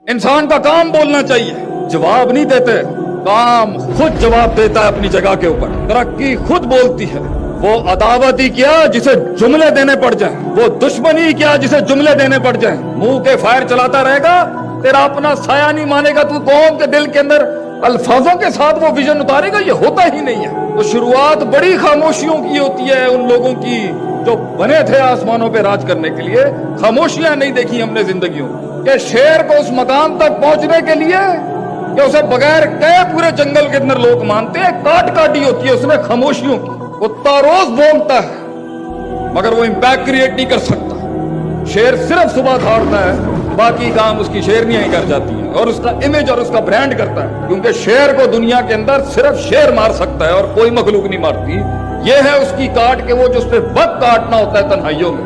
इंसान का काम बोलना चाहिए, जवाब नहीं देते, काम खुद जवाब देता है अपनी जगह के ऊपर। तरक्की खुद बोलती है। वो अदावत ही क्या जिसे जुमले देने पड़ जाए, वो दुश्मनी ही क्या जिसे जुमले देने पड़ जाए। मुंह के फायर चलाता रहेगा, तेरा अपना साया नहीं मानेगा, तू कौम के दिल के अंदर अल्फाजों के साथ वो विजन उतारेगा, ये होता ही नहीं है। तो शुरुआत बड़ी खामोशियों की होती है उन लोगों की जो बने थे आसमानों पे राज करने के लिए। खामोशियां नहीं देखी हमने जिंदगियों कि शेर को उस मकाम तक पहुंचने के लिए कि उसे बगैर कहे पूरे जंगल के अंदर लोग मानते हैं, काट काटी होती है उसने खामोशियों की। कुत्ता रोज भौंकता है मगर वो इम्पैक्ट क्रिएट नहीं कर सकता। शेर सिर्फ सुबह दौड़ता है, बाकी काम उसकी शेरनियां ही कर जाती हैं और उसका इमेज और उसका ब्रांड करता है, क्योंकि शेर को दुनिया के अंदर सिर्फ शेर मार सकता है और कोई मखलूक नहीं मारती। ये है उसकी काट के वो जो उस पे वक्त काटना होता है तन्हाइयों में।